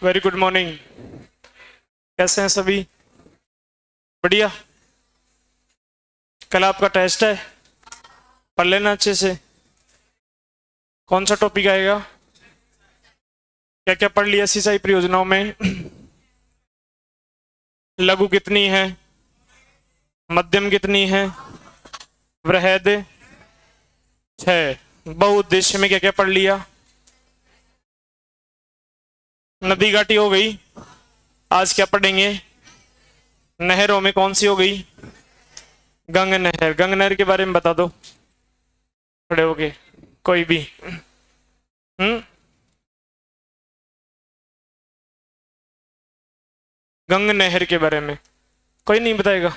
Very good morning. कैसे हैं सभी? बढ़िया। कल आपका टेस्ट है, पढ़ लेना अच्छे से। कौन सा टॉपिक आएगा? क्या क्या पढ़ लिया सिंचाई परियोजनाओं में? लघु कितनी है, मध्यम कितनी है, वृहद 6, बहुउद्देश्य में क्या क्या पढ़ लिया? नदी घाटी हो गई। आज क्या पढ़ेंगे? नहरों में कौन सी हो गई? गंग नहर। गंग नहर के बारे में बता दो खड़े होके, कोई भी। हम्म। गंग नहर के बारे में कोई नहीं बताएगा?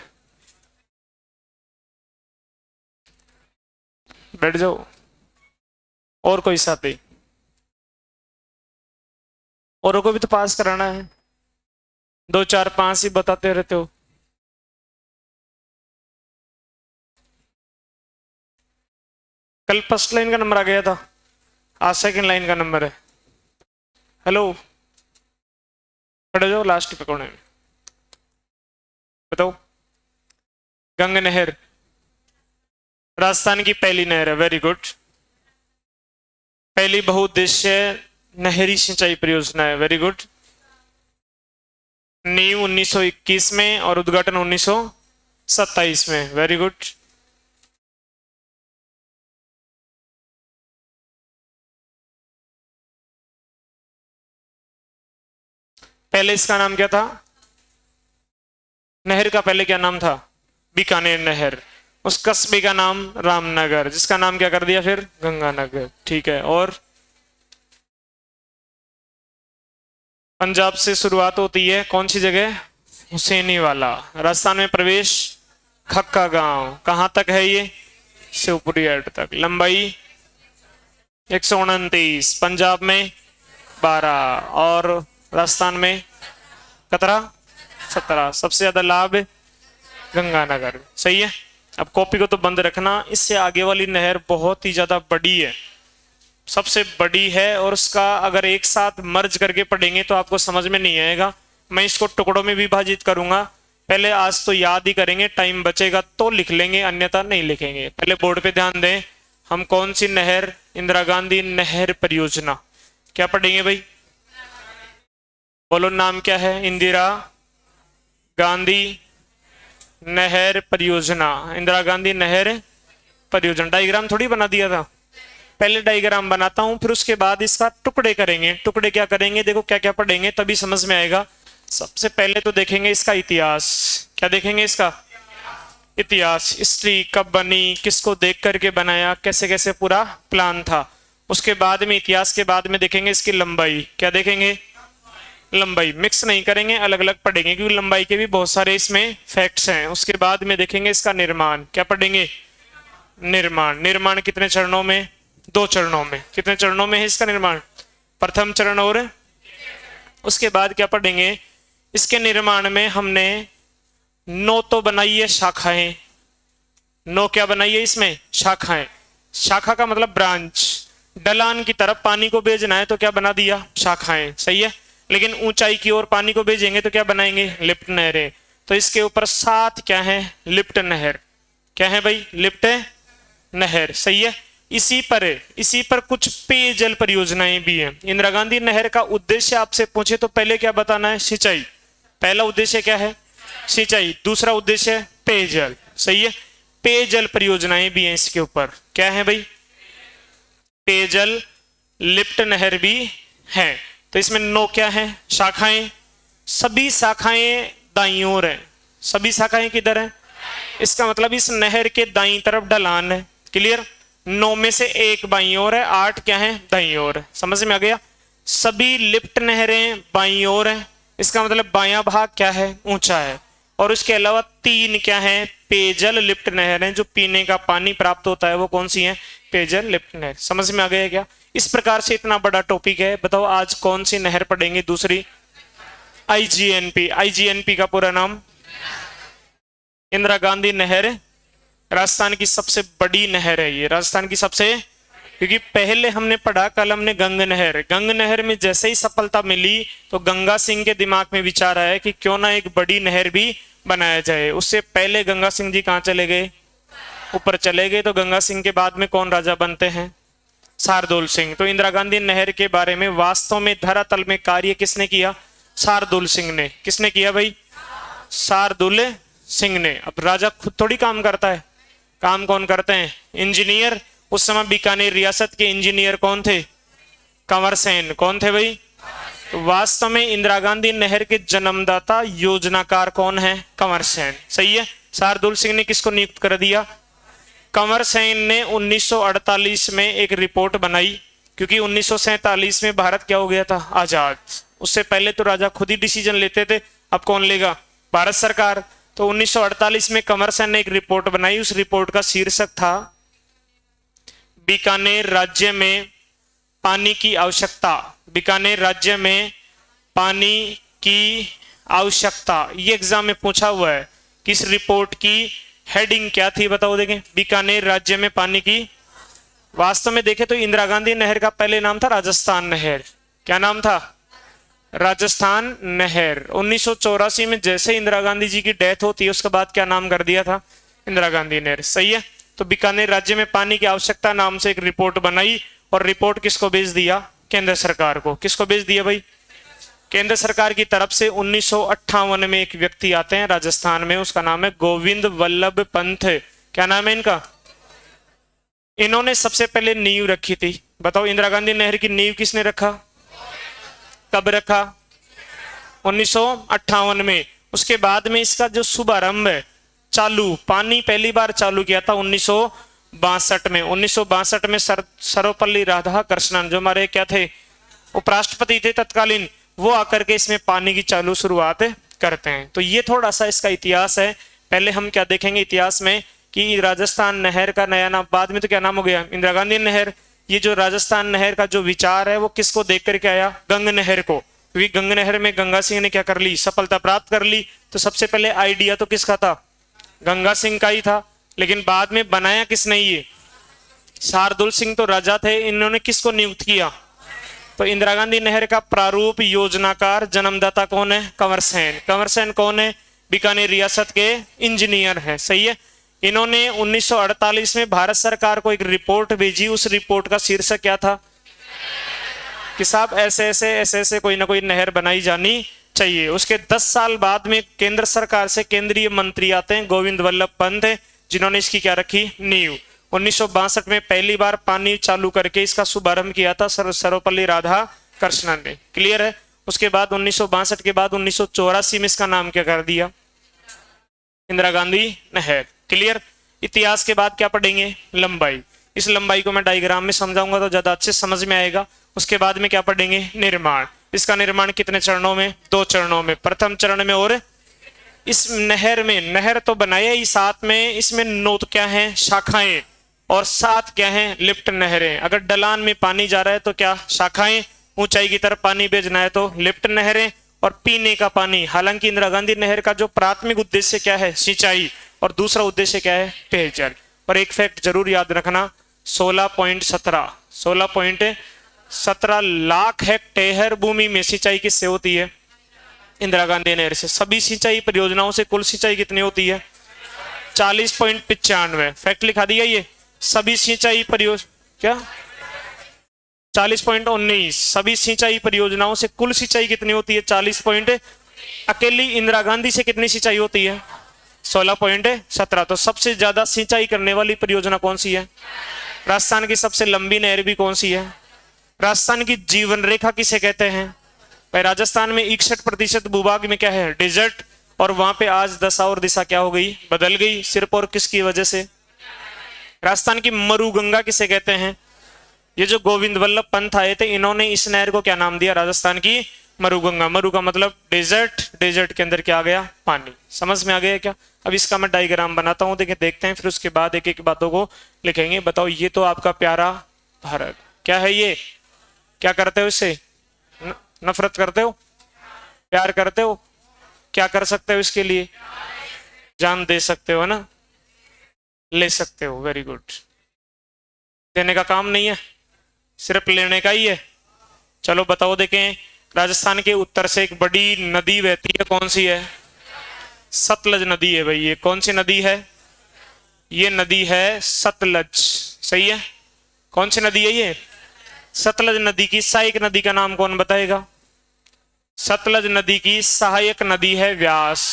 बैठ जाओ। और कोई साथी? औरों को भी तो पास कराना है। 2 4 5 ही बताते रहते हो। कल फर्स्ट लाइन का नंबर आ गया था, आज सेकंड लाइन का नंबर है। हेलो, खड़े जाओ। लास्ट पे कौन है बताओ? गंग नहर राजस्थान की पहली नहर है। Very good. पहली बहुउद्देश्य नहरी सिंचाई परियोजना है। Very good. नींव 1921 में और उद्घाटन 1927 में। Very good. पहले इसका नाम क्या था? नहर का पहले क्या नाम था? बीकानेर नहर। उस कस्बे का नाम रामनगर, जिसका नाम क्या कर दिया फिर? गंगानगर। ठीक है। और पंजाब से शुरुआत होती है कौन सी जगह? हुसैनी वाला। राजस्थान में प्रवेश खक्का गांव। कहां तक है ये? शिवपुरी एट तक। लंबाई 129। पंजाब में 12 और राजस्थान में 17। सबसे ज्यादा लाभ गंगानगर। सही है। अब कॉपी को तो बंद रखना। इससे आगे वाली नहर बहुत ही ज्यादा बड़ी है, सबसे बड़ी है, और उसका अगर एक साथ मर्ज करके पढ़ेंगे तो आपको समझ में नहीं आएगा। मैं इसको टुकड़ों में विभाजित करूंगा। पहले आज तो याद ही करेंगे, टाइम बचेगा तो लिख लेंगे, अन्यथा नहीं लिखेंगे। पहले बोर्ड पे ध्यान दें। हम कौन सी नहर? इंदिरा गांधी नहर परियोजना। क्या पढ़ेंगे भाई? बोलो नाम क्या है? इंदिरा गांधी नहर परियोजना। इंदिरा गांधी नहर परियोजना। डायग्राम थोड़ी बना दिया था। पहले डायग्राम बनाता हूं, फिर उसके बाद इसका टुकड़े करेंगे। टुकड़े क्या करेंगे? देखो क्या क्या पढ़ेंगे तभी समझ में आएगा। सबसे पहले तो देखेंगे इसका इतिहास। क्या देखेंगे? इसका इतिहास। हिस्ट्री कब बनी, किसको देख करके बनाया, कैसे कैसे पूरा प्लान था। उसके बाद में इतिहास के बाद में देखेंगे इसकी लंबाई। क्या देखेंगे? लंबाई। मिक्स नहीं करेंगे, अलग अलग पढ़ेंगे, क्योंकि लंबाई के भी बहुत सारे इसमें फैक्ट्स हैं। उसके बाद में देखेंगे इसका निर्माण। क्या पढ़ेंगे? निर्माण। निर्माण कितने चरणों में? 2 चरणों में। कितने चरणों में है इसका निर्माण? प्रथम चरण और उसके बाद क्या पढ़ेंगे? इसके निर्माण में हमने 9 तो बनाई है शाखाएं। 9 क्या बनाई है इसमें? शाखाएं। शाखा का मतलब ब्रांच। ढलान की तरफ पानी को भेजना है तो क्या बना दिया? शाखाएं। सही है। लेकिन ऊंचाई की ओर पानी को भेजेंगे तो क्या बनाएंगे? लिफ्ट नहरें। तो इसके ऊपर 7 क्या है? लिफ्ट नहर। क्या है भाई? लिफ्ट नहर। सही है। इसी पर कुछ पेयजल परियोजनाएं भी हैं। इंदिरा गांधी नहर का उद्देश्य आपसे पूछे तो पहले क्या बताना है? सिंचाई। पहला उद्देश्य क्या है? सिंचाई। दूसरा उद्देश्य पेयजल। सही है। पेयजल परियोजनाएं भी हैं इसके ऊपर। क्या है भाई? पेयजल लिफ्ट नहर भी है। तो इसमें 9 क्या है? शाखाएं। सभी शाखाएं दाईं ओर है। सभी शाखाएं किधर है? इसका मतलब इस नहर के दाईं तरफ ढलान है। क्लियर? 9 में से 1 बाईं ओर है, 8 क्या है? दाईं ओर है। समझ में आ गया? सभी लिफ्ट नहरें बाईं ओर है। इसका मतलब बायां भाग क्या है? ऊंचा है। और उसके अलावा 3 क्या है? पेयजल लिफ्ट नहरें। जो पीने का पानी प्राप्त होता है वो कौन सी है? पेयजल लिफ्ट नहर। समझ में आ गया क्या? इस प्रकार से इतना बड़ा टॉपिक है। बताओ आज कौन सी नहर पढ़ेंगे? दूसरी आईजीएनपी। आईजीएनपी का पूरा नाम इंदिरा गांधी नहर। राजस्थान की सबसे बड़ी नहर है ये। राजस्थान की सबसे क्योंकि पहले हमने पढ़ा कल हमने गंग नहर में जैसे ही सफलता मिली तो गंगा सिंह के दिमाग में विचार आया कि क्यों ना एक बड़ी नहर भी बनाया जाए। उससे पहले गंगा सिंह जी कहाँ चले गए? ऊपर चले गए। तो गंगा सिंह के बाद में कौन राजा बनते हैं? शार्दुल सिंह। तो इंदिरा गांधी नहर के बारे में वास्तव में धरातल में कार्य किसने किया? शार्दुल सिंह ने। किसने किया भाई? शार्दुल सिंह ने। अब राजा खुद थोड़ी काम करता है, काम कौन करते हैं? इंजीनियर। उस समय बीकानेर रियासत के इंजीनियर कौन थे? कंवर सेन। कौन थे भाई? तो वास्तव में इंदिरा गांधी नहर के जन्मदाता योजनाकार कौन है? कंवर सेन। सही है। शार्दुल सिंह ने किसको नियुक्त कर दिया? कंवर सेन ने 1948 में एक रिपोर्ट बनाई, क्योंकि 1947 में भारत क्या हो गया था? आजाद। उससे पहले तो राजा खुद ही डिसीजन लेते थे, अब कौन लेगा? भारत सरकार। तो 1948 में कंवर सेन ने एक रिपोर्ट बनाई। उस रिपोर्ट का शीर्षक था बीकानेर राज्य में पानी की आवश्यकता। बीकानेर राज्य में पानी की आवश्यकता। ये एग्जाम में पूछा हुआ है कि इस रिपोर्ट की हेडिंग क्या थी? बताओ देखें। बीकानेर राज्य में पानी की। वास्तव में देखें तो इंदिरा गांधी नहर का पहले नाम था राजस्थान नहर। क्या नाम था? राजस्थान नहर। 1984 में जैसे इंदिरा गांधी जी की डेथ होती है उसके बाद क्या नाम कर दिया था? इंदिरा गांधी नहर। सही है। तो बीकानेर राज्य में पानी की आवश्यकता नाम से एक रिपोर्ट बनाई, और रिपोर्ट किसको भेज दिया? केंद्र सरकार को। किसको भेज दिया भाई? केंद्र सरकार की तरफ से 1958 में एक व्यक्ति आते हैं राजस्थान में, उसका नाम है गोविंद वल्लभ पंत। क्या नाम है इनका? इन्होंने सबसे पहले नींव रखी थी। बताओ इंदिरा गांधी नहर की नींव किसने रखा? कब रखा? 1958 में। उसके बाद में इसका जो शुभारंभ है, चालू पानी पहली बार चालू किया था 1962 में। 1962 में सर्वपल्ली राधाकृष्णन, जो हमारे क्या थे? उपराष्ट्रपति थे तत्कालीन, वो आकर के इसमें पानी की चालू शुरुआत करते हैं। तो ये थोड़ा सा इसका इतिहास है। पहले हम क्या देखेंगे इतिहास में कि राजस्थान नहर का नया नाम, बाद में तो क्या नाम हो गया? इंदिरा गांधी नहर। ये जो राजस्थान नहर का जो विचार है वो किसको देख करके आया? गंग नहर को। क्योंकि गंग नहर में गंगा सिंह ने क्या कर ली? सफलता प्राप्त कर ली। तो सबसे पहले आइडिया तो किसका था? गंगा सिंह का ही था। लेकिन बाद में बनाया किसने? ये शार्दुल सिंह तो राजा थे। इन्होंने किसको नियुक्त किया? तो इंदिरा गांधी नहर का प्रारूप योजनाकार जन्मदाता कौन है? कंवर सेन। कंवर सेन कौन है? बीकानेर रियासत के इंजीनियर हैं। सही है। इन्होंने 1948 में भारत सरकार को एक रिपोर्ट भेजी। उस रिपोर्ट का शीर्षक क्या था? कि साहब ऐसे ऐसे कोई ना कोई नहर बनाई जानी चाहिए। उसके 10 साल बाद में केंद्र सरकार से केंद्रीय मंत्री आते हैं गोविंद वल्लभ पंत, जिन्होंने इसकी क्या रखी? नींव। 1962 में पहली बार पानी चालू करके इसका शुभारंभ किया था सर्वपल्ली राधाकृष्णन ने। क्लियर है। उसके बाद 1962 के बाद 1984 में इसका नाम क्या कर दिया? इंदिरा गांधी नहर। क्लियर। इतिहास के बाद क्या पढ़ेंगे? लंबाई। इस लंबाई को मैं डायग्राम में समझाऊंगा तो ज्यादा अच्छे समझ में आएगा। उसके बाद में क्या पढ़ेंगे? निर्माण। इसका निर्माण कितने चरणों में? 2 चरणों में। प्रथम चरण में, और इस नहर में, नहर तो बनाया ही, साथ में इसमें नोद क्या है? शाखाएं। और साथ क्या है? लिफ्ट नहरें। अगर ढलान में पानी जा रहा है तो क्या? शाखाएं। ऊंचाई की तरफ पानी भेजना है तो लिफ्ट नहरें। और पीने का पानी, हालांकि इंदिरा गांधी नहर का जो प्राथमिक उद्देश्य क्या है? सिंचाई। और दूसरा उद्देश्य क्या है? पेयजल। और एक फैक्ट जरूर याद रखना, 16.17 लाख हेक्टेयर भूमि में सिंचाई किससे होती है? इंदिरा गांधी नहर से। सभी सिंचाई परियोजनाओं से कुल सिंचाई कितनी होती है? 40.95। फैक्ट लिखा दिया ये। सभी सिंचाई परियोजना क्या? 40.19। सभी सिंचाई परियोजनाओं से कुल सिंचाई कितनी होती है? 40 अकेली इंदिरा गांधी से कितनी सिंचाई होती है? 16.17। तो सबसे ज्यादा सिंचाई करने वाली परियोजना कौन सी है? राजस्थान की सबसे लंबी नहर भी कौन सी है? राजस्थान की जीवन रेखा किसे कहते हैं? भाई राजस्थान में 61% भूभाग में क्या है? डेजर्ट। और वहां पे आज दशा और दिशा क्या हो गई? बदल गई। सिर्फ और किसकी वजह से? राजस्थान की मरुगंगा किसे कहते हैं? ये जो गोविंद वल्लभ पंत आए थे, इन्होंने इस नहर को क्या नाम दिया? राजस्थान की मरुगंगा। मरु का मतलब डेजर्ट। डेजर्ट के अंदर क्या आ गया? पानी। समझ में आ गया क्या? अब इसका मैं डायग्राम बनाता हूं, देखते हैं, फिर उसके बाद एक एक बातों को लिखेंगे। बताओ, ये तो आपका प्यारा भारत। क्या है ये? क्या करते हो इससे? नफरत करते हो? प्यार करते हो? क्या कर सकते हो इसके लिए? जान दे सकते हो ना? ले सकते हो। Very good. देने का काम नहीं है। सिर्फ लेने का ही है। चलो बताओ, देखें, राजस्थान के उत्तर से एक बड़ी नदी बहती है, कौन सी है? सतलज नदी है भाई। ये कौन सी नदी है? ये नदी है सतलज। सही है। कौन सी नदी है ये? सतलज नदी की सहायक नदी का नाम कौन बताएगा? सतलज नदी की सहायक नदी है व्यास।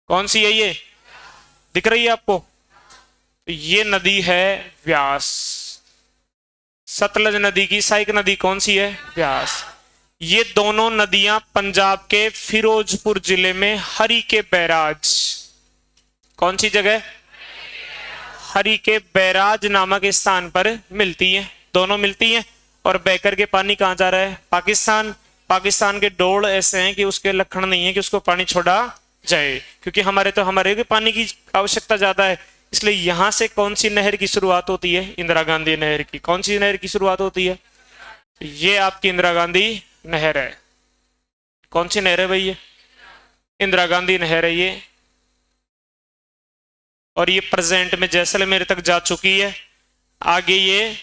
कौन सी है ये? दिख रही है आपको? ये नदी है व्यास। सतलज नदी की सहायक नदी कौन सी है? व्यास। ये दोनों नदियां पंजाब के फिरोजपुर जिले में हरी के बैराज, कौन सी जगह? हरी के बैराज नामक स्थान पर मिलती हैं। दोनों मिलती हैं और बहकर के पानी कहां जा रहा है? पाकिस्तान। पाकिस्तान के डोल ऐसे हैं कि उसके लक्षण नहीं है कि उसको पानी छोड़ा जाए, क्योंकि हमारे भी पानी की आवश्यकता ज्यादा है। इसलिए यहां से कौन सी नहर की शुरुआत होती है? इंदिरा गांधी नहर की। कौन सी नहर की शुरुआत होती है? ये आपकी इंदिरा गांधी नहर है। कौन सी नहर है भाई? ये इंदिरा गांधी नहर है ये। और ये प्रेजेंट में जैसलमेर तक जा चुकी है। आगे ये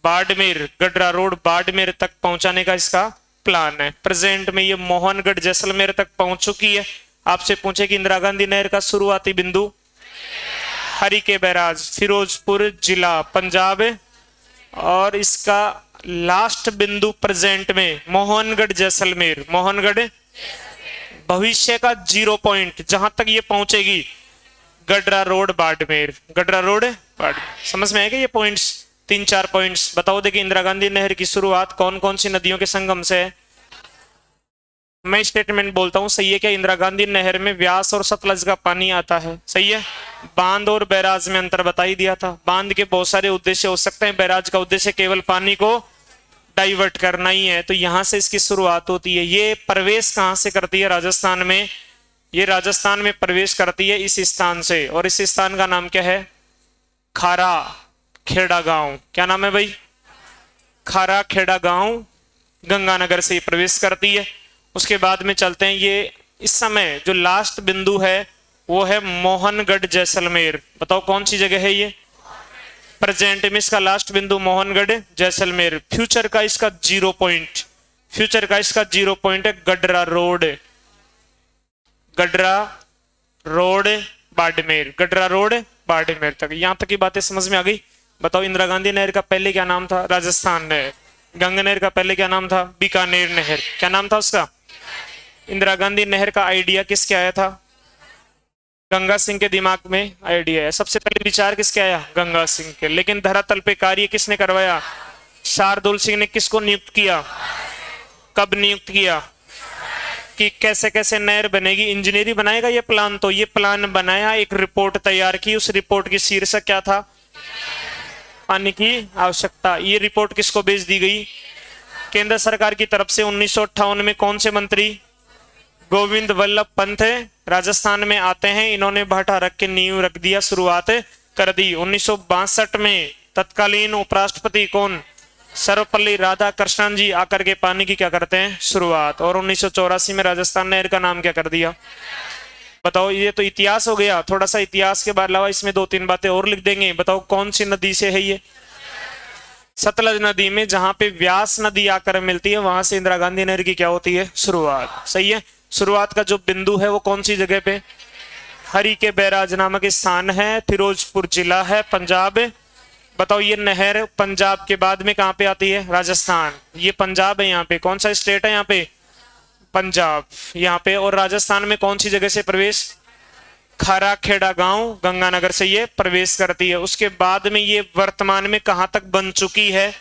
बाड़मेर, गडरा रोड बाड़मेर तक पहुंचाने का इसका प्लान है। प्रेजेंट में ये मोहनगढ़ जैसलमेर तक पहुंच चुकी है। आपसे पूछे कि इंदिरा गांधी नहर का शुरुआती बिंदु हरी के बैराज, फिरोजपुर जिला, पंजाब, और इसका लास्ट बिंदु प्रेजेंट में मोहनगढ़ जैसलमेर। मोहनगढ़ भविष्य का 0 पॉइंट जहां तक ये पहुंचेगी गडरा रोड बाड़मेर। गडरा रोड बाड़मेर। समझ में आएगा ये पॉइंट्स? 3-4 पॉइंट्स बताओ। देखिए, इंदिरा गांधी नहर की शुरुआत कौन कौन सी नदियों के संगम से है? मैं स्टेटमेंट बोलता हूं, सही है क्या? इंदिरा गांधी नहर में व्यास और सतलज का पानी आता है। सही है। बांध और बैराज में अंतर बता ही दिया था। बांध के बहुत सारे उद्देश्य हो सकते हैं, बैराज का उद्देश्य केवल पानी को डाइवर्ट करना ही है। तो यहां से इसकी शुरुआत होती है। ये प्रवेश कहां से करती है? राजस्थान में। ये राजस्थान में प्रवेश करती है इस स्थान से, और इस स्थान का नाम क्या है? खारा खेड़ा गांव। क्या नाम है भाई? खारा खेड़ा गांव गंगानगर से प्रवेश करती है। उसके बाद में चलते हैं। ये इस समय जो लास्ट बिंदु है वो है मोहनगढ़ जैसलमेर। बताओ कौन सी जगह है ये? प्रेजेंट में इसका लास्ट बिंदु मोहनगढ़ जैसलमेर। फ्यूचर का इसका 0 पॉइंट, फ्यूचर का इसका 0 पॉइंट है Gadra road. Gadra road Barmer, Gadra road Barmer तक। यहां तक की बातें समझ में आ गई? बताओ, इंदिरा गांधी नहर का पहले क्या नाम था? राजस्थान नहर। गंगा नहर का पहले क्या नाम था? बीकानेर नहर। क्या नाम था उसका? इंदिरा गांधी नहर का आइडिया किसके आया था? गंगा सिंह के दिमाग में आइडिया है। सबसे पहले विचार किसके आया? गंगा सिंह के। लेकिन धरातल पे कार्य किसने करवाया? शार्दुल सिंह ने। किसको नियुक्त किया? कब नियुक्त किया? कि कैसे कैसे नहर बनेगी, इंजीनियरिंग बनाएगा ये प्लान। तो ये प्लान बनाया, एक रिपोर्ट तैयार की। उस रिपोर्ट की शीर्षक क्या था? पानी की आवश्यकता। ये रिपोर्ट किसको भेज दी गई? केंद्र सरकार की तरफ से। 1958 में कौन से मंत्री? गोविंद वल्लभ पंत राजस्थान में आते हैं। इन्होंने भाटा रख के नींव रख दिया, शुरुआत कर दी। 1962 में तत्कालीन उपराष्ट्रपति कौन? सर्वपल्ली राधाकृष्णन जी आकर के पानी की क्या करते हैं? शुरुआत। और 1984 में राजस्थान नहर का नाम क्या कर दिया? बताओ। ये तो इतिहास हो गया। थोड़ा सा इतिहास के बाद अलावा इसमें 2-3 बातें और लिख देंगे। बताओ कौन सी नदी से है ये? सतलज नदी में, जहां पे व्यास नदी आकर मिलती है, वहां से इंदिरा गांधी नहर की क्या होती है? शुरुआत। सही है। शुरुआत का जो बिंदु है वो कौन सी जगह पे? हरी के बैराज नामक स्थान है, फिरोजपुर जिला है, पंजाब। बताओ, ये नहर पंजाब के बाद में कहां पे आती है? राजस्थान। ये पंजाब है यहाँ पे। कौन सा स्टेट है यहाँ पे? पंजाब यहाँ पे। और राजस्थान में कौन सी जगह से प्रवेश? खारा खेड़ा गांव गंगानगर से ये प्रवेश करती है। उसके बाद में ये वर्तमान में कहां तक बन चुकी है?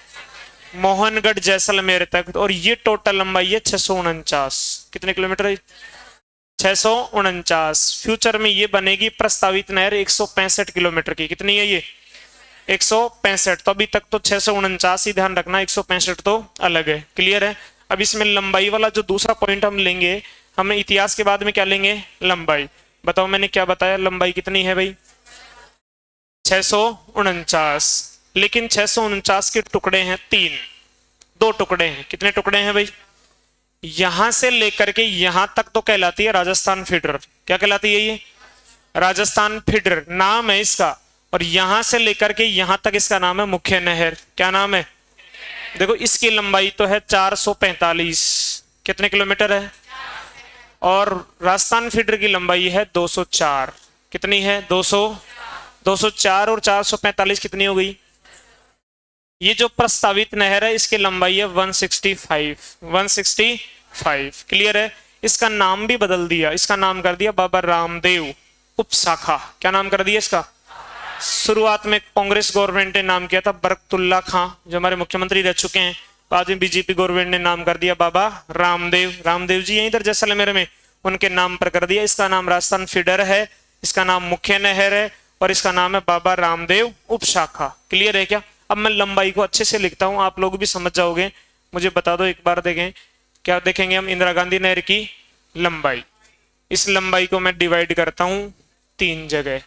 मोहनगढ़ जैसलमेर तक। और ये टोटल लंबाई है 649। कितने किलोमीटर है? 649। फ्यूचर में ये बनेगी प्रस्तावित नहर 165 किलोमीटर की। कितनी है ये? 165। तो अभी तक तो 649 ही ध्यान रखना, 165 तो अलग है। क्लियर है? अब इसमें लंबाई वाला जो दूसरा पॉइंट हम लेंगे, हमें इतिहास के बाद में क्या लेंगे? लंबाई। बताओ मैंने क्या बताया? लंबाई कितनी है भाई? 649। लेकिन 649 के टुकड़े हैं 3, 2 टुकड़े हैं। कितने टुकड़े हैं भाई? यहां से लेकर के यहां तक तो कहलाती है राजस्थान फीडर। क्या कहलाती है ये? राजस्थान फीडर नाम है इसका। और यहां से लेकर के यहां तक इसका नाम है मुख्य नहर। क्या नाम है? देखो इसकी लंबाई तो है 445, कितने किलोमीटर है, और राजस्थान फीडर की लंबाई है 204, कितनी है 204 और 445 कितनी हो गई। ये जो प्रस्तावित नहर है इसकी लंबाई है 165। क्लियर है। इसका नाम भी बदल दिया, इसका नाम कर दिया बाबा रामदेव उपशाखा। क्या नाम कर दिया इसका। शुरुआत में कांग्रेस गवर्नमेंट ने नाम किया था बरकतुल्ला खां, जो हमारे मुख्यमंत्री रह चुके हैं। बाद में बीजेपी गवर्नमेंट ने नाम कर दिया बाबा रामदेव जी यहीं इधर जैसलमेर में, उनके नाम पर कर दिया। इसका नाम राजस्थान फीडर है, इसका नाम मुख्य नहर है, और इसका नाम है बाबा रामदेव उपशाखा। क्लियर है क्या। अब मैं लंबाई को अच्छे से लिखता हूं, आप लोग भी समझ जाओगे। मुझे बता दो एक बार, देखें क्या देखेंगे हम। इंदिरा गांधी नहर की लंबाई, इस लंबाई को मैं डिवाइड करता हूं 3 जगह।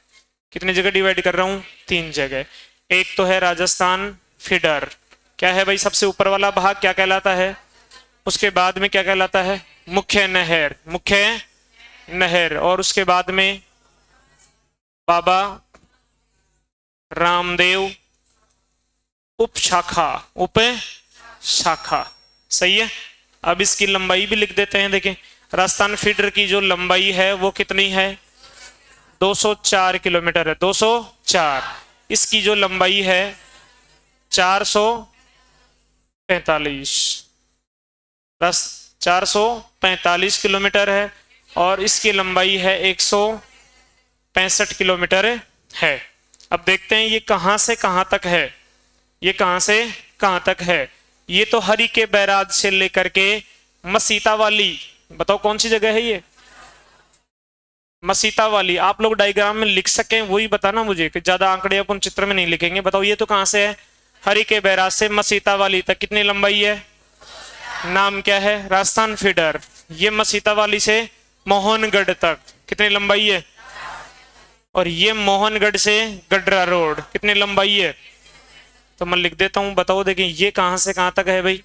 कितनी जगह डिवाइड कर रहा हूं, 3 जगह। एक तो है राजस्थान फीडर, क्या है भाई, सबसे ऊपर वाला भाग क्या कहलाता है। उसके बाद में क्या कहलाता है, मुख्य नहर, और उसके बाद में बाबा रामदेव उपशाखा। सही है। अब इसकी लंबाई भी लिख देते हैं। देखें राजस्थान फीडर की जो लंबाई है वो कितनी है, 204 किलोमीटर है, 204। इसकी जो लंबाई है 445 किलोमीटर है, और इसकी लंबाई है 165 किलोमीटर है। अब देखते हैं ये कहां से कहां तक है, ये कहां से कहां तक है। ये तो हरि के बैराज से लेकर के मसीता वाली, बताओ कौन सी जगह है ये, मसीता वाली। आप लोग डायग्राम में लिख सकें वही बताना मुझे, कि ज्यादा आंकड़े अपन चित्र में नहीं लिखेंगे। बताओ ये तो कहां से है, हरि के बैराज से मसीता वाली तक कितनी लंबाई है, नाम क्या है, राजस्थान फीडर। ये मसीता वाली से मोहनगढ़ तक कितनी लंबाई है, और ये मोहनगढ़ से गडरा रोड कितनी लंबाई है। तो मैं लिख देता हूं, बताओ देखें ये कहां से कहां तक है भाई,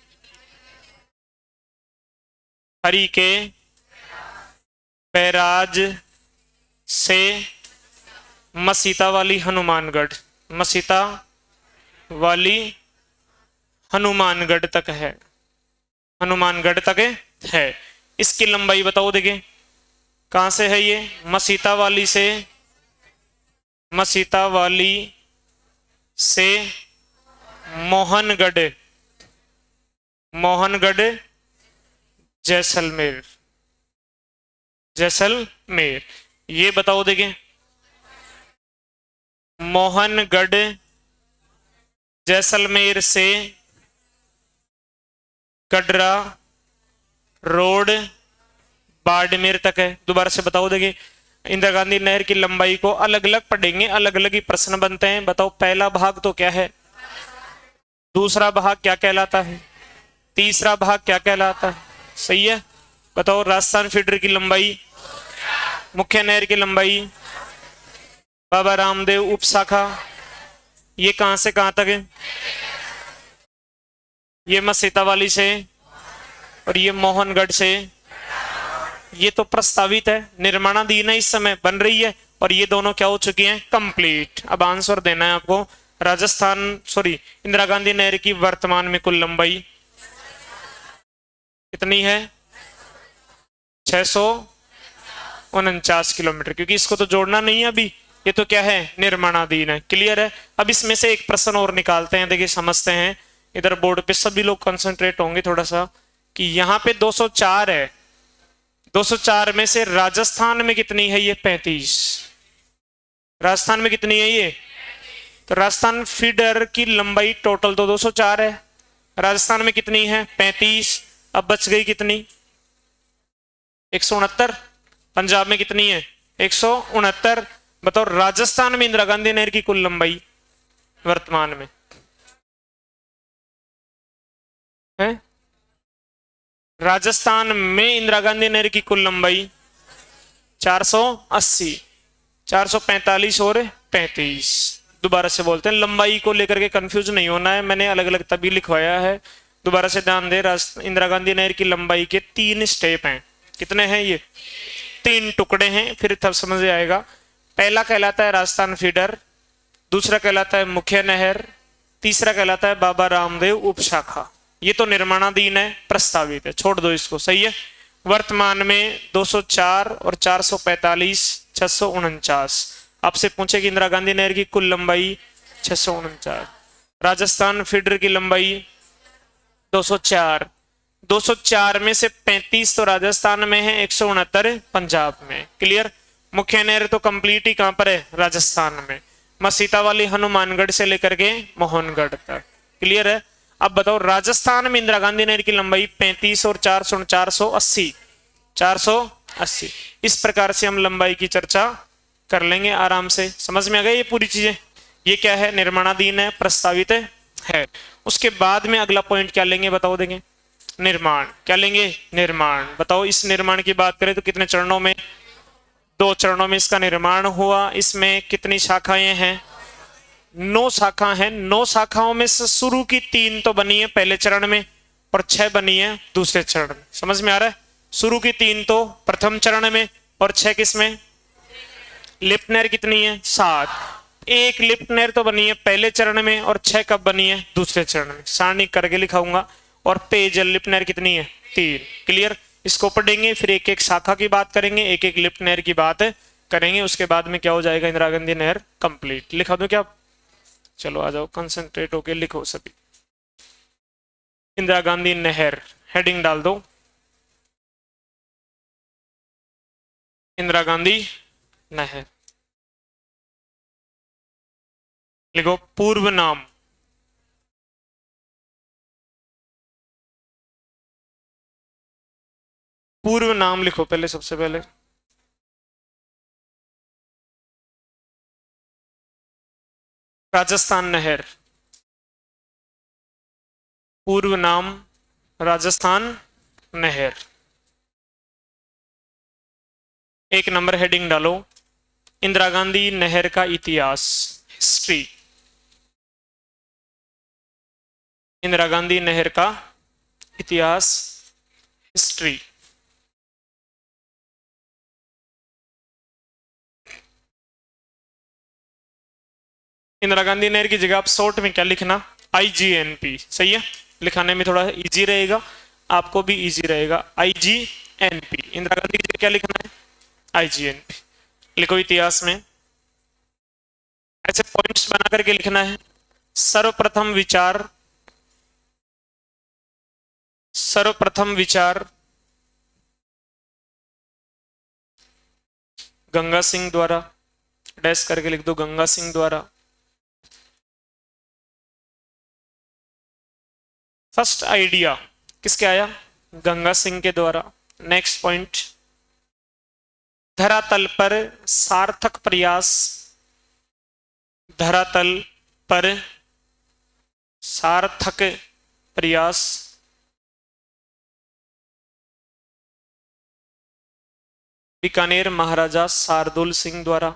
हरि के बैराज से मसीता वाली हनुमानगढ़ तक है, हनुमानगढ़ तक है। इसकी लंबाई बताओ देखिए कहां से है ये, मसीता वाली से मोहनगढ़ जैसलमेर। ये बताओ देखिए मोहनगढ़ जैसलमेर से कटरा रोड बाड़मेर तक है। दोबारा से बताओ देखिए इंदिरा गांधी नहर की लंबाई को अलग अलग पढ़ेंगे, अलग अलग ही प्रश्न बनते हैं। बताओ पहला भाग तो क्या है, दूसरा भाग क्या कहलाता है, तीसरा भाग क्या कहलाता है। सही है। बताओ राजस्थान फीडर की लंबाई, मुख्य नहर की लंबाई, बाबा रामदेव उपशाखा, ये कहां से कहां तक है, ये मसीता वाली से, और ये मोहनगढ़ से। ये तो प्रस्तावित है, निर्माणाधीन है, इस समय बन रही है, और ये दोनों क्या हो चुकी हैं, कंप्लीट। अब आंसर देना है आपको। इंदिरा गांधी नहर की वर्तमान में कुल लंबाई कितनी है, 649 किलोमीटर, क्योंकि इसको तो जोड़ना नहीं है अभी, ये तो क्या है, निर्माणाधीन है। क्लियर है। अब इसमें से एक प्रश्न और निकालते हैं, देखिए समझते हैं। इधर बोर्ड पे सभी लोग कंसंट्रेट होंगे थोड़ा सा, कि यहाँ पे 204 है, 204 में से राजस्थान में कितनी है, ये 35। राजस्थान में कितनी है ये, तो राजस्थान फीडर की लंबाई टोटल तो 204 है, राजस्थान में कितनी है, 35। अब बच गई कितनी, 169। पंजाब में कितनी है, 169। बताओ राजस्थान में इंदिरा गांधी नहर की कुल लंबाई वर्तमान में है, राजस्थान में इंदिरा गांधी नहर की कुल लंबाई 480, 445 और 35। दोबारा से बोलते हैं, लंबाई को लेकर के कंफ्यूज नहीं होना है, मैंने अलग अलग तभी लिखवाया है। दोबारा से ध्यान दे, इंदिरा गांधी नहर की लंबाई के 3 स्टेप हैं। कितने हैं ये, 3 टुकड़े हैं, फिर तब समझ आएगा। पहला कहलाता है राजस्थान फीडर, दूसरा कहलाता है मुख्य नहर, तीसरा कहलाता है बाबा रामदेव उपशाखा। ये तो निर्माणाधीन है, प्रस्तावित है, छोड़ दो इसको, सही है। वर्तमान में 204 और 445, 649। आपसे पूछे कि इंदिरा गांधी नहर की कुल लंबाई 649। राजस्थान फीडर की लंबाई 204। 204 में से 35 तो राजस्थान में है, 169 पंजाब में। क्लियर। मुख्य नहर तो कंप्लीट ही कहां पर है, राजस्थान में। मसीता वाली हनुमानगढ़ से लेकर के मोहनगढ़ तक। क्लियर है। अब बताओ राजस्थान में इंदिरा गांधी नहर की लंबाई 35 और 480। 480। इस प्रकार से हम लंबाई की चर्चा कर लेंगे आराम से। समझ में आ गई ये पूरी चीजें। ये क्या है, निर्माणाधीन है, प्रस्तावित है। उसके बाद में अगला पॉइंट क्या लेंगे बताओ देंगे, निर्माण। क्या लेंगे, निर्माण। बताओ इस निर्माण की बात करें तो कितने चरणों में, 2 चरणों में इसका निर्माण हुआ। इसमें कितनी शाखाएं हैं, 9 शाखा हैं। 9 शाखाओं में से शुरू की 3 तो बनी है पहले चरण में और 6 बनी है दूसरे चरण में। समझ में आ रहा है। शुरू की 3 तो प्रथम चरण में और 6 किसमें, लिफ्ट नहर कितनी है, 7। एक लिफ्ट नहर तो बनी है पहले चरण में और 6 कब बनी है, दूसरे चरण में। सारणी करके लिखाऊंगा। और पेयजल लिफ्ट नहर कितनी है, 3। क्लियर। इसको पढ़ेंगे, फिर एक एक शाखा की बात करेंगे, एक एक लिफ्ट नहर की बात करेंगे। उसके बाद में क्या हो जाएगा, इंदिरा गांधी नहर कंप्लीट। लिखा दूं क्या, चलो आ जाओ, कंसंट्रेट होके लिखो सभी। इंदिरा गांधी नहर हेडिंग डाल दो, इंदिरा गांधी नहर। लिखो पूर्व नाम, पूर्व नाम लिखो पहले, सबसे पहले। राजस्थान नहर, पूर्व नाम राजस्थान नहर। एक नंबर हेडिंग डालो, इंदिरा गांधी नहर का इतिहास, हिस्ट्री। इंदिरा गांधी नहर का इतिहास, हिस्ट्री। इंदिरा गांधी नहर की जगह आप शॉर्ट में क्या लिखना, IGNP। सही है, लिखाने में थोड़ा इजी रहेगा, आपको भी इजी रहेगा। IGNP, इंदिरा गांधी की जगह क्या लिखना है, IGNP। लिखो इतिहास में, ऐसे पॉइंट्स बना करके लिखना है। सर्वप्रथम विचार, सर्वप्रथम विचार गंगा सिंह द्वारा, डैश करके लिख दो, गंगा सिंह द्वारा। फर्स्ट आइडिया किसके आया, गंगा सिंह के द्वारा। नेक्स्ट पॉइंट, धरातल पर सार्थक प्रयास, धरातल पर सार्थक प्रयास बीकानेर महाराजा शार्दुल सिंह द्वारा।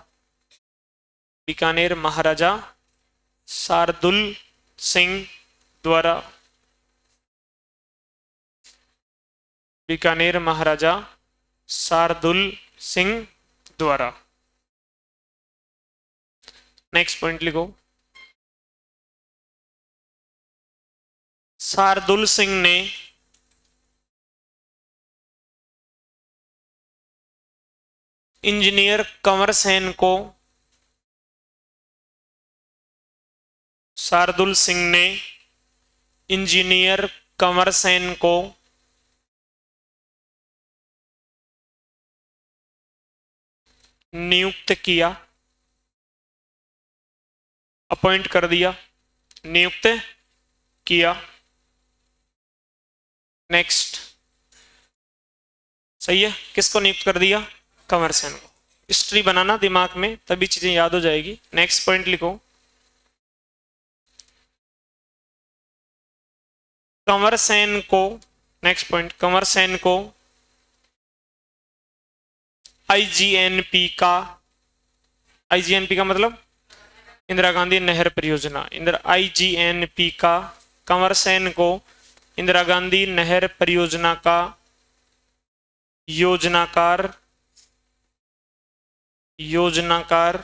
बीकानेर महाराजा शार्दुल सिंह द्वारा, बीकानेर महाराजा शार्दुल सिंह द्वारा। नेक्स्ट पॉइंट लिखो, शार्दुल सिंह ने इंजीनियर कंवर सेन को, शार्दुल सिंह ने इंजीनियर कंवर सेन को नियुक्त किया, अपॉइंट कर दिया, नियुक्त किया। नेक्स्ट, सही है, किसको नियुक्त कर दिया, कंवर सेन को। हिस्ट्री बनाना दिमाग में, तभी चीजें याद हो जाएगी। नेक्स्ट पॉइंट लिखो, कंवर सेन को, नेक्स्ट पॉइंट, कंवर सेन को IGNP का, IGNP का मतलब इंदिरा गांधी नहर परियोजना, IGNP का, कंवर सेन को इंदिरा गांधी नहर परियोजना का योजनाकार, योजनाकार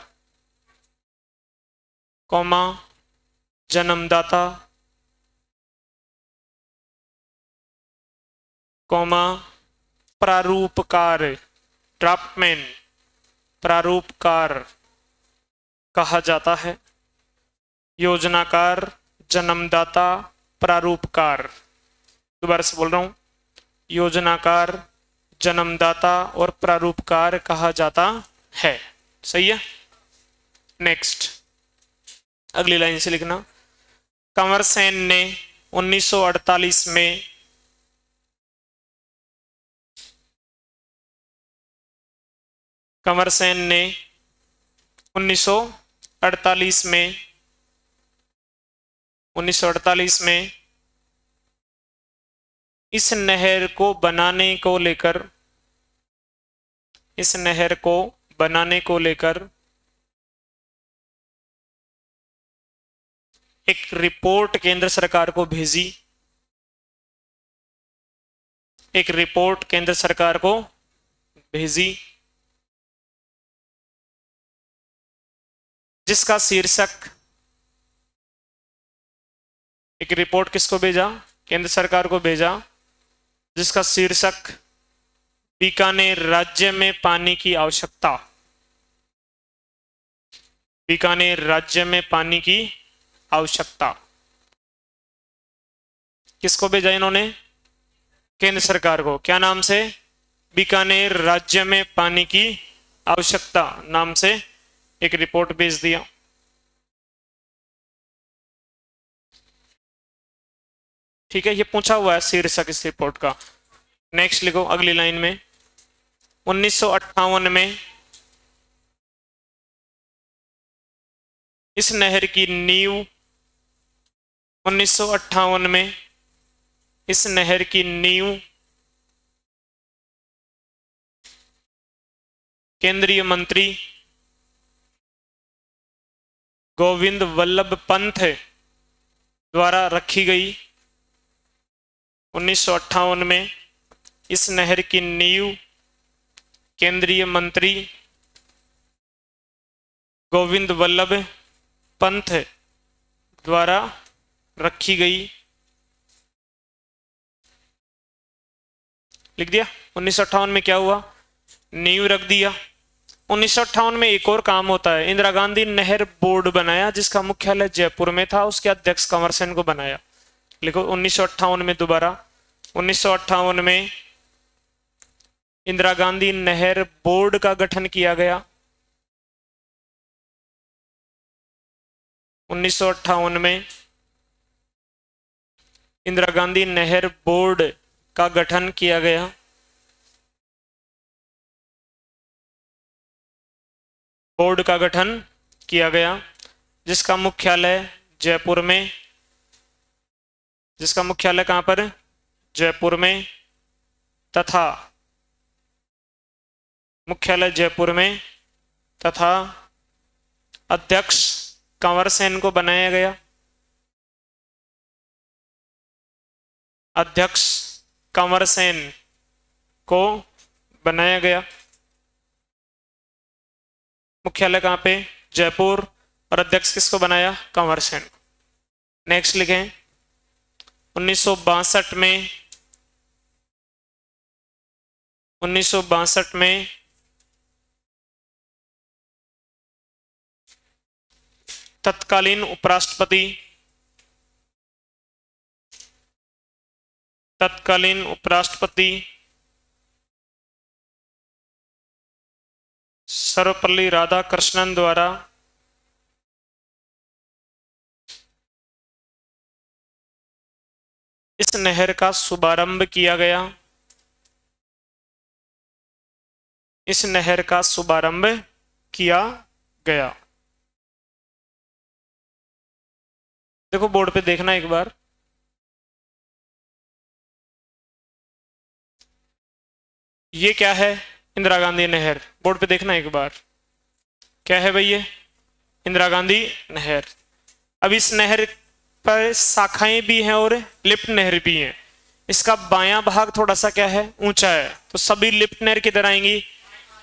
कौमा जन्मदाता कॉमा प्रारूपकार ड्राफ्टमैन प्रारूपकार कहा जाता है। योजनाकार जन्मदाता प्रारूपकार, दोबारा से बोल रहा हूं, योजनाकार जन्मदाता और प्रारूपकार कहा जाता है। सही है। नेक्स्ट अगली लाइन से लिखना, कंवर सेन ने 1948 में कंवर सेन ने 1948 में इस नहर को बनाने को लेकर एक रिपोर्ट केंद्र सरकार को भेजी। जिसका शीर्षक, एक रिपोर्ट किसको भेजा? केंद्र सरकार को भेजा, जिसका शीर्षक बीकानेर राज्य में पानी की आवश्यकता। बीकानेर राज्य में पानी की आवश्यकता। किसको भेजा इन्होंने? केंद्र सरकार को। क्या नाम से? बीकानेर राज्य में पानी की आवश्यकता नाम से एक रिपोर्ट भेज दिया। ठीक है, ये पूछा हुआ है शीर्षक इस रिपोर्ट का। नेक्स्ट लिखो अगली लाइन में, 1958 में इस नहर की नींव 1958 में इस नहर की नींव केंद्रीय मंत्री गोविंद वल्लभ पंत द्वारा रखी गई। 1958 में इस नहर की नींव केंद्रीय मंत्री गोविंद वल्लभ पंत द्वारा रखी गई। लिख दिया। 1958 में क्या हुआ? नींव रख दिया। 1958 में एक और काम होता है, इंदिरा गांधी नहर बोर्ड बनाया जिसका मुख्यालय जयपुर में था, उसके अध्यक्ष कंवर सेन को बनाया। लिखो 1958 में, दोबारा 1958 में इंदिरा गांधी नहर बोर्ड का गठन किया गया। 1958 में इंदिरा गांधी नहर बोर्ड का गठन किया गया। बोर्ड का गठन किया गया जिसका मुख्यालय जयपुर में, जिसका मुख्यालय कहां पर? जयपुर में, तथा मुख्यालय जयपुर में तथा अध्यक्ष कंवर सेन को बनाया गया। अध्यक्ष कंवर सेन को बनाया गया। मुख्यालय कहां पे? जयपुर, और अध्यक्ष किसको बनाया? कंवर सेन। नेक्स्ट लिखें, 1962 में तत्कालीन उपराष्ट्रपति सर्वपल्ली राधाकृष्णन द्वारा इस नहर का शुभारंभ किया गया। इस नहर का शुभारंभ किया गया। देखो बोर्ड पे देखना एक बार, ये क्या है? इंदिरा गांधी नहर। बोर्ड पे देखना एक बार, क्या है भाई? ये इंदिरा गांधी नहर। अब इस नहर पर शाखाएं भी हैं और लिफ्ट नहर भी हैं। इसका बायां भाग थोड़ा सा क्या है? ऊंचा है, तो सभी लिफ्ट नहर किधर आएंगी?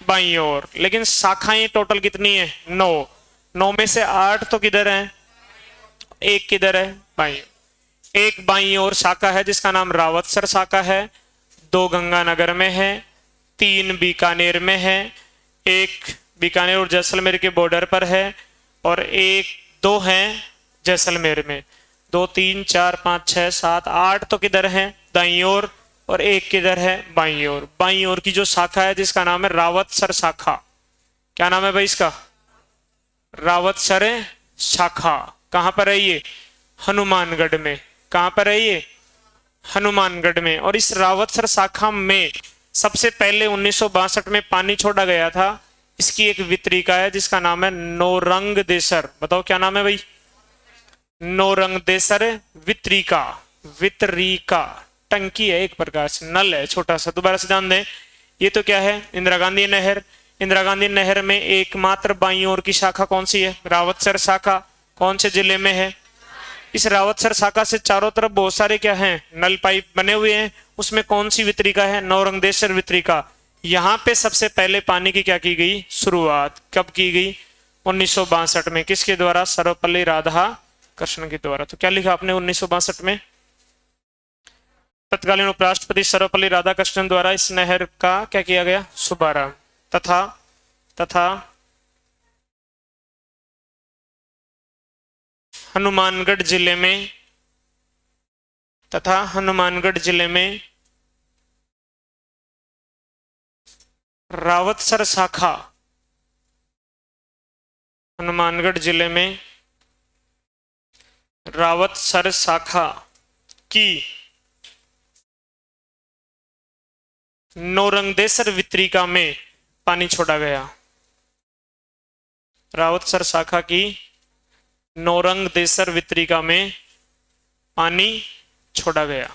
बाईं ओर। लेकिन शाखाएं टोटल कितनी है? 9। 9 में से 8 तो किधर है? एक किधर है? बाईं। एक बाईं ओर शाखा है जिसका नाम रावतसर शाखा है। 2 गंगानगर में है, 3 बीकानेर में है, 1 बीकानेर और जैसलमेर के बॉर्डर पर है, और 2 हैं जैसलमेर में। 2 3 4 5 6 7 8 तो किधर है? दाईं ओर, और 1 किधर है? बाईं ओर। बाईं ओर की जो शाखा है जिसका नाम है रावतसर शाखा। क्या नाम है भाई इसका? रावतसर शाखा। कहां पर है ये? हनुमानगढ़ में। कहां पर है ये? हनुमानगढ़ में। और इस रावतसर शाखा में सबसे पहले 1962 में पानी छोड़ा गया था। इसकी एक वितरिका है जिसका नाम है नौरंगदेसर। बताओ क्या नाम है भाई? नौरंगदेसर वितरिका। वितरिका टंकी है, एक प्रकार से नल है छोटा सा। दोबारा से ध्यान दें, ये तो क्या है? इंदिरा गांधी नहर। इंदिरा गांधी नहर में एकमात्र बाईं ओर की शाखा कौन सी है? रावतसर शाखा। कौन से जिले में है? इस रावतसर शाखा से चारों तरफ बहुत सारे क्या हैं? नल पाइप बने हुए हैं। उसमें कौन सी वितरिका है? नौरंगदेसर वितरिका। यहां पे सबसे पहले पानी की क्या की गई? शुरुआत। कब की गई? 1962 में। किसके द्वारा? सर्वपल्ली राधाकृष्णन के द्वारा। तो क्या लिखा आपने 1962 में? तत्कालीन उपराष्ट्रपति सर्वपल्ली राधाकृष्णन द्वारा इस नहर का क्या किया गया? शुभारंभ। तथा हनुमानगढ़ जिले में रावतसर शाखा, हनुमानगढ़ जिले में रावतसर शाखा की नौरंगदेसर वितरिका में पानी छोड़ा गया। रावतसर शाखा की नौरंगदेसर वितरिका में पानी छोड़ा गया।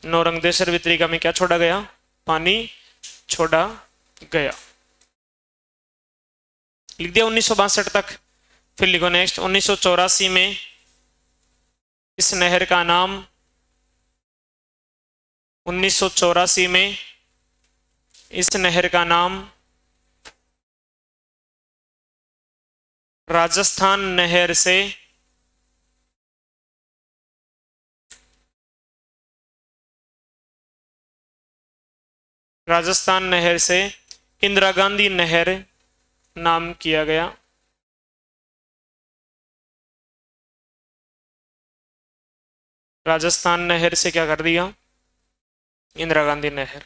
नौरंगदेसर वितरिका में क्या छोड़ा गया? पानी छोड़ा गया। लिख दिया 1962 तक। फिर लिखो नेक्स्ट। 1984 में इस नहर का नाम 1984 में इस नहर का नाम राजस्थान नहर से इंदिरा गांधी नहर नाम किया गया। राजस्थान नहर से क्या कर दिया? इंदिरा गांधी नहर।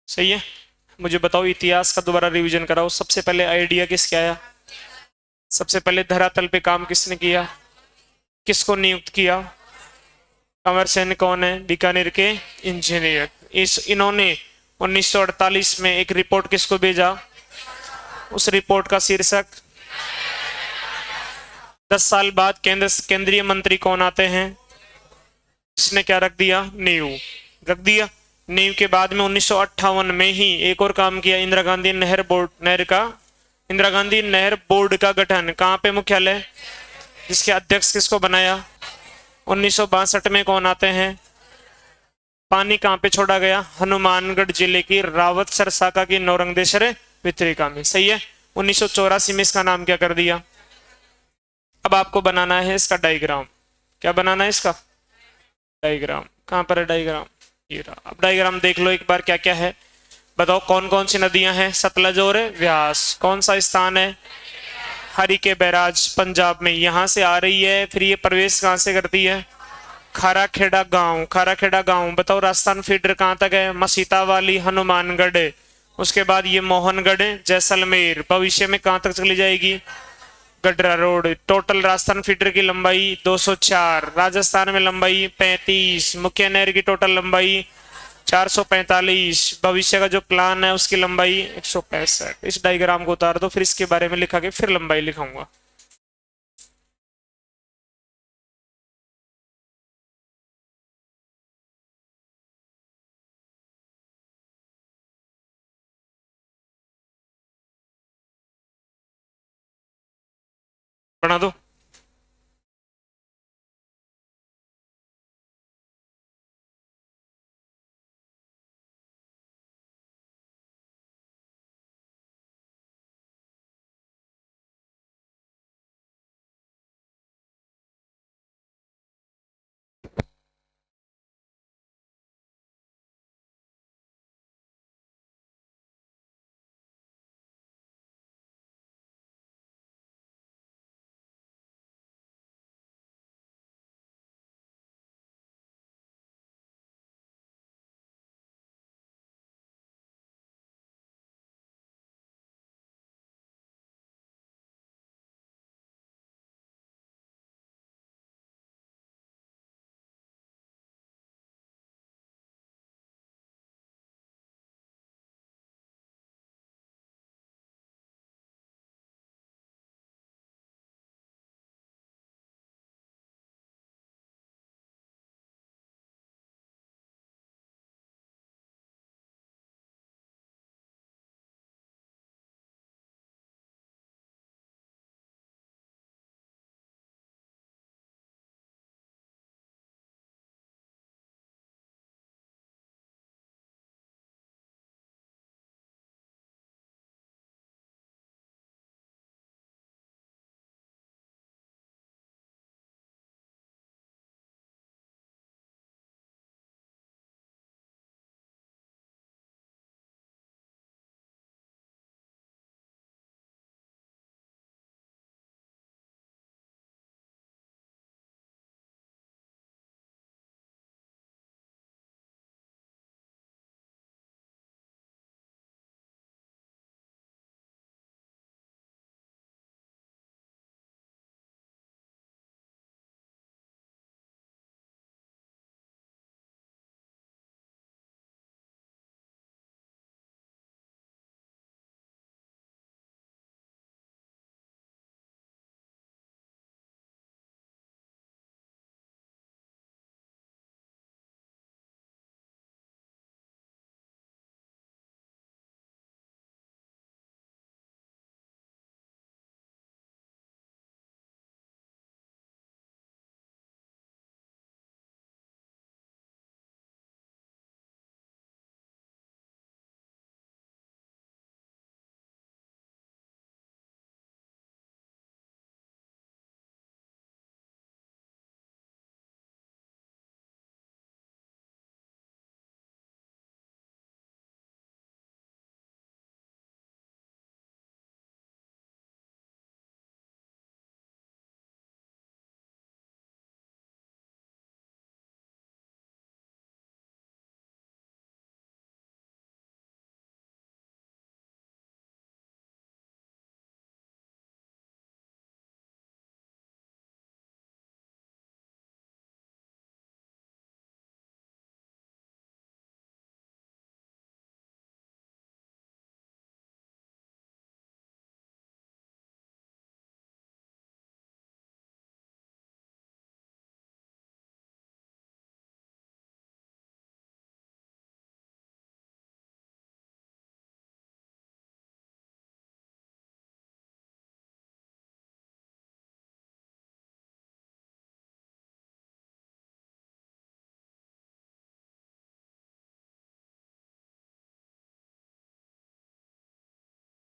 सही है। मुझे बताओ, इतिहास का दोबारा रिवीजन कराओ। सबसे पहले आइडिया किसके आया? सबसे पहले धरातल पे काम किसने किया? किसको नियुक्त किया? कंवर सेन कौन है? बीकानेर के इंजीनियर। इन्होंने 1948 में एक रिपोर्ट किसको भेजा? उस रिपोर्ट का शीर्षक 10 साल बाद केंद्रीय मंत्री कौन आते हैं? इसने क्या रख दिया? नींव रख दिया। नींव के बाद में 1958 में ही एक और काम किया। इंदिरा गांधी नहर बोर्ड का गठन। कहां पे मुख्यालय? जिसके अध्यक्ष किसको बनाया? 1962 में कौन आते हैं? पानी कहां पे छोड़ा गया? हनुमानगढ़ जिले की रावतसर शाखा की नौरंगदेसर वितरिका में। सही है। 1984 में इसका नाम क्या कर दिया? अब आपको बनाना है इसका डायग्राम। क्या बनाना है इसका? डायग्राम। कहां पर है डायग्राम? ये रहा। अब डायग्राम देख लो एक बार क्या क्या है। बताओ कौन कौन सी नदियां हैं? सतलज और व्यास। कौन सा स्थान है? हरि के बैराज पंजाब में, यहां से आ रही है। फिर ये प्रवेश कहां से करती है? खाराखेड़ा गांव। खाराखेड़ा गांव। बताओ राजस्थान फीडर कहां तक है? मसीता वाली, हनुमानगढ़। उसके बाद ये मोहनगढ़, जैसलमेर। भविष्य में कहां तक चली जाएगी? Gadra road. Total Rajasthan feeder की लंबाई 204, राजस्थान में लंबाई 35, मुख्य नहर की टोटल लंबाई 445, भविष्य का जो प्लान है उसकी लंबाई 165। इस डायग्राम को उतार दो, फिर इसके बारे में लिखा के फिर लंबाई लिखाऊंगा। बना दो।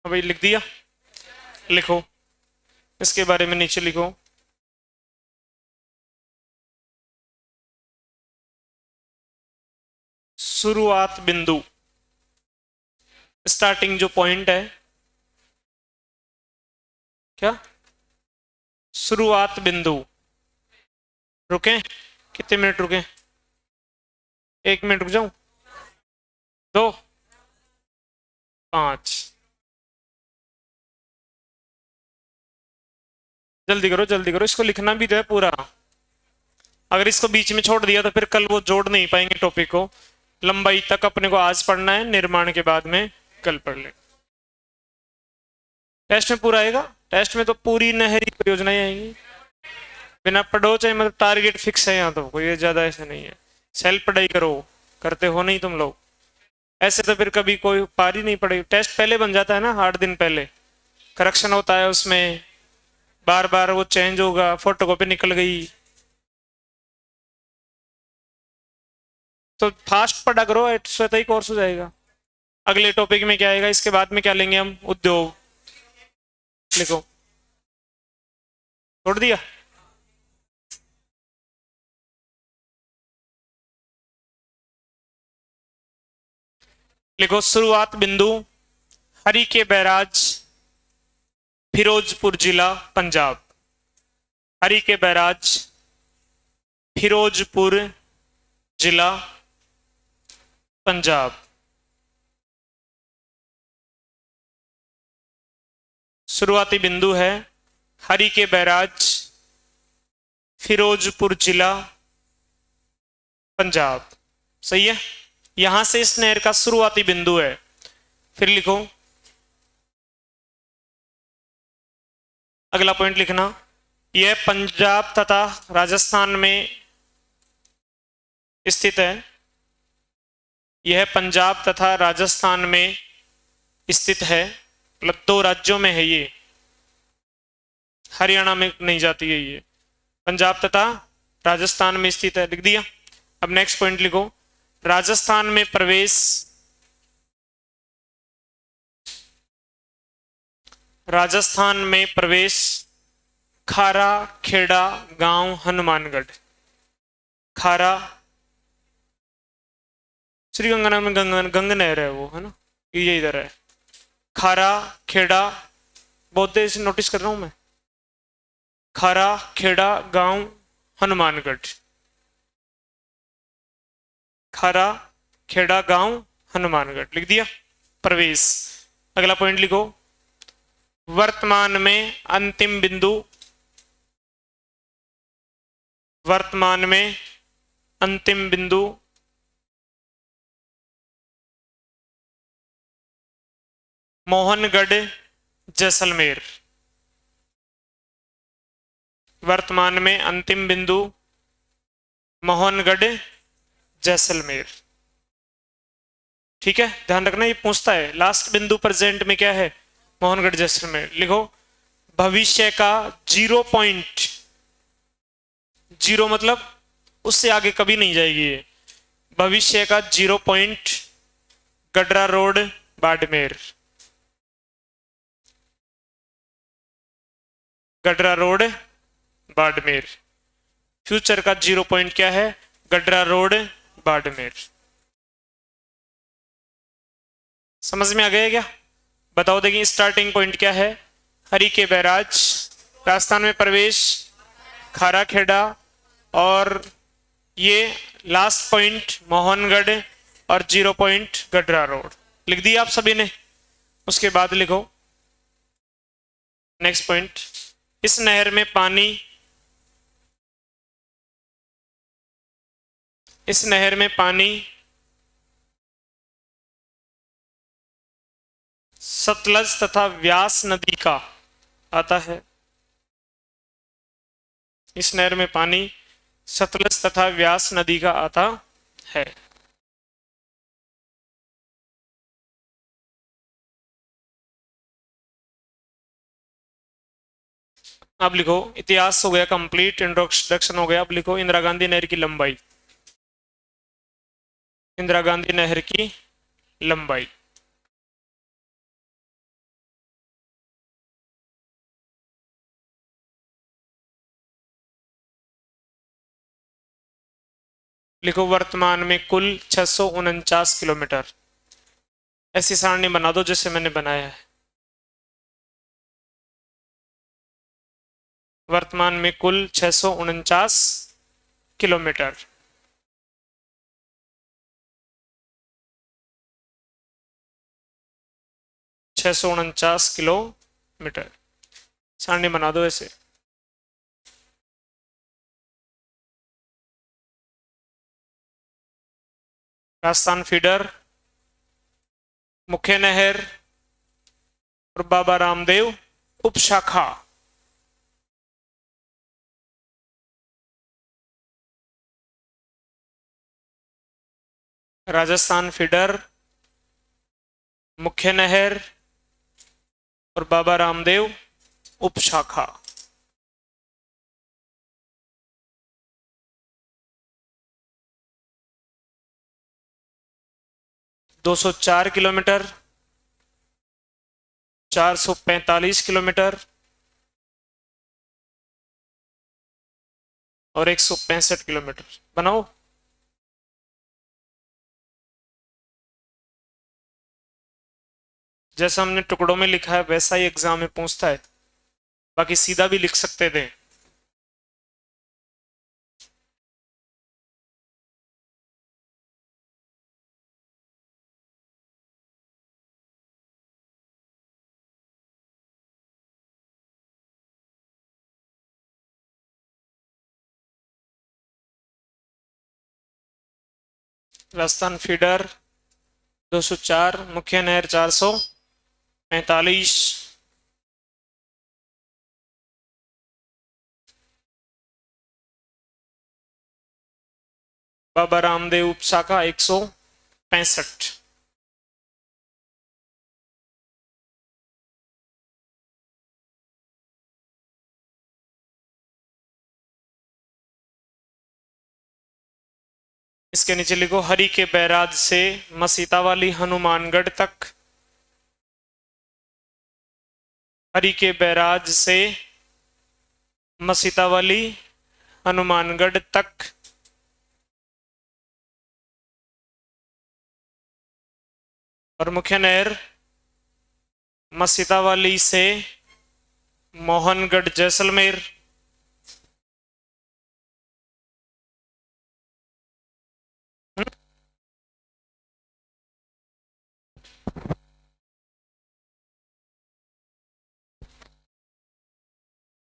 भाई लिख दिया, लिखो इसके बारे में नीचे लिखो। शुरुआत बिंदु, स्टार्टिंग जो पॉइंट है, क्या शुरुआत बिंदु। रुके, कितने मिनट रुके? 1 मिनट रुक जाऊं? 2, 5, जल्दी करो जल्दी करो, इसको लिखना भी तो है पूरा। अगर इसको बीच में छोड़ दिया तो फिर कल वो जोड़ नहीं पाएंगे टॉपिक को। लंबाई तक अपने को आज पढ़ना है, निर्माण के बाद में कल पढ़ ले। टेस्ट में पूरा आएगा, टेस्ट में तो पूरी नहरी परियोजनाएं आएंगी, बिना पढ़ो चाहे, मतलब टारगेट फिक्स है यहाँ तो, कोई ज्यादा ऐसे नहीं है। सेल्फ पढ़ाई करो, करते हो नहीं तुम लोग, ऐसे तो फिर कभी कोई पार ही नहीं पड़ेगी। टेस्ट पहले बन जाता है ना, 8 दिन पहले करेक्शन होता है उसमें, बार बार वो चेंज होगा, फोटोकॉपी निकल गई, तो फास्ट पढ़ा करो, स्वतः ही कोर्स हो जाएगा। अगले टॉपिक में क्या आएगा, इसके बाद में क्या लेंगे हम? उद्योग। लिखो, छोड़ दिया। लिखो शुरुआत बिंदु हरि के बैराज, फिरोजपुर जिला पंजाब। हरि के बैराज, फिरोजपुर जिला पंजाब। शुरुआती बिंदु है हरि के बैराज, फिरोजपुर जिला पंजाब। सही है, यहां से इस नहर का शुरुआती बिंदु है। फिर लिखो अगला पॉइंट लिखना, यह पंजाब तथा राजस्थान में स्थित है। यह पंजाब तथा राजस्थान में स्थित है, मतलब 2 राज्यों में है ये, हरियाणा में नहीं जाती है ये, पंजाब तथा राजस्थान में स्थित है। लिख दिया। अब नेक्स्ट पॉइंट लिखो, राजस्थान में प्रवेश, राजस्थान में प्रवेश खारा खेड़ा गांव हनुमानगढ़। खारा, श्री गंगानगर में गंग नहर है वो, है ना, ये इधर है। खारा खेड़ा, बहुत देर से नोटिस कर रहा हूं मैं। खारा खेड़ा गांव हनुमानगढ़, खारा खेड़ा गांव हनुमानगढ़। लिख दिया। प्रवेश। अगला पॉइंट लिखो, वर्तमान में अंतिम बिंदु, वर्तमान में अंतिम बिंदु मोहनगढ़ जैसलमेर। वर्तमान में अंतिम बिंदु मोहनगढ़ जैसलमेर। ठीक है, ध्यान रखना, ये पूछता है लास्ट बिंदु प्रेजेंट में क्या है, मोहनगढ़ जैसलमेर। लिखो भविष्य का 0 पॉइंट, 0 मतलब उससे आगे कभी नहीं जाएगी ये, भविष्य का 0 point Gadra road Barmer. Gadra road Barmer, future का 0 पॉइंट क्या है, गडरा रोड बाड़मेर। समझ में आ गया क्या? बताओ, देखिए स्टार्टिंग पॉइंट क्या है, हरि के बैराज, राजस्थान में प्रवेश खारा खेड़ा, और ये लास्ट पॉइंट मोहनगढ़, और 0 पॉइंट गडरा रोड। लिख दिया आप सभी ने। उसके बाद लिखो नेक्स्ट पॉइंट, इस नहर में पानी, इस नहर में पानी सतलज तथा व्यास नदी का आता है। इस नहर में पानी सतलज तथा व्यास नदी का आता है। अब लिखो इतिहास हो गया कंप्लीट, इंट्रोडक्शन हो गया। अब लिखो इंदिरा गांधी नहर की लंबाई, इंदिरा गांधी नहर की लंबाई। लिखो वर्तमान में कुल 649 किलोमीटर। ऐसी सारणी बना दो जैसे मैंने बनाया है। वर्तमान में कुल 649 किलोमीटर। छह सौ उनचास किलोमीटर सारणी बना दो ऐसे। राजस्थान फीडर, मुख्य नहर और बाबा रामदेव उपशाखा। राजस्थान फीडर, मुख्य नहर और बाबा रामदेव उपशाखा। दो सौ चार किलोमीटर, 445 किलोमीटर और 165 किलोमीटर। बनाओ। जैसा हमने टुकड़ों में लिखा है वैसा ही एग्जाम में पूछता है, बाकी सीधा भी लिख सकते थे। राजस्थान फीडर 204, मुख्य नहर 445, बाबा रामदेव उपशाखा 165। इसके नीचे लिखो हरि के बैराज से मसीता वाली हनुमानगढ़ तक। हरि के बैराज से मसीता वाली हनुमानगढ़ तक और मुख्य नहर मसीता वाली से मोहनगढ़ जैसलमेर।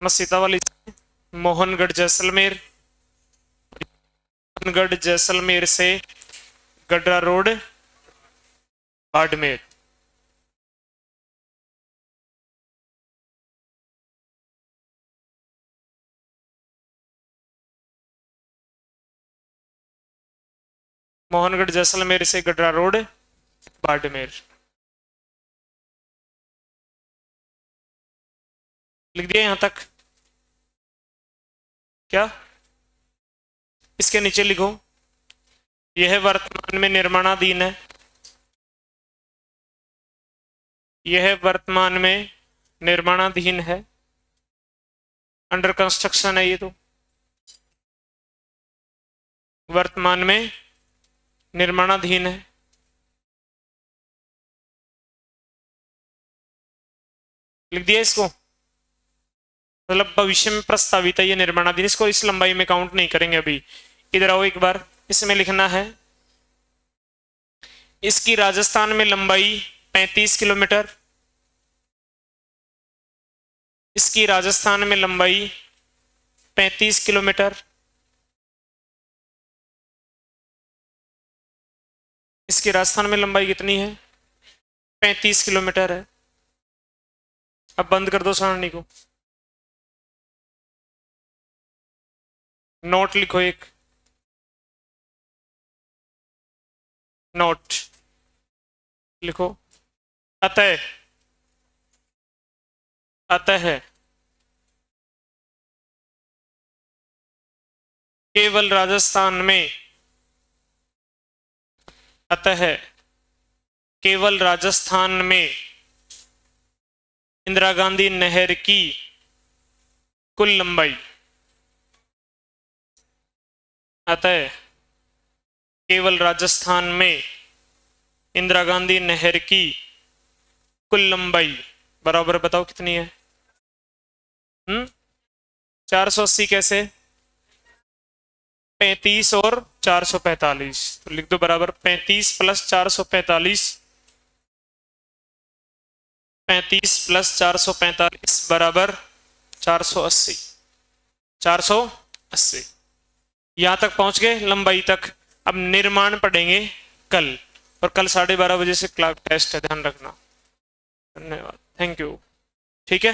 मसीता वाली से मोहनगढ़ जैसलमेर, मोहनगढ़ जैसलमेर से गडरा रोड बाड़मेर। मोहनगढ़ जैसलमेर से गडरा रोड बाड़मेर। लिख दिया यहां तक क्या? इसके नीचे लिखो यह वर्तमान में निर्माणाधीन है। यह वर्तमान में निर्माणाधीन है, अंडर कंस्ट्रक्शन है। ये तो वर्तमान में निर्माणाधीन है। लिख दिया इसको, मतलब भविष्य में प्रस्तावित है ये निर्माणाधीन। इसको इस लंबाई में काउंट नहीं करेंगे अभी। इधर आओ एक बार, इसमें लिखना है इसकी राजस्थान में लंबाई 35 किलोमीटर। इसकी राजस्थान में लंबाई 35 किलोमीटर। इसकी राजस्थान में लंबाई कितनी है? 35 किलोमीटर है। अब बंद कर दो सारणी को। नोट लिखो एक, नोट लिखो अतः, अतः केवल राजस्थान में, अतः केवल राजस्थान में इंदिरा गांधी नहर की कुल लंबाई, अतः केवल राजस्थान में इंदिरा गांधी नहर की कुल लंबाई बराबर बताओ कितनी है? 480 कैसे? 35 और 445, तो लिख दो बराबर 35 प्लस 445, 35 प्लस 445 बराबर 480। 480 यहां तक पहुंच गए लंबाई तक। अब निर्माण पढ़ेंगे कल, और कल 12:30 बजे से क्लास टेस्ट है, ध्यान रखना। धन्यवाद, थैंक यू। ठीक है।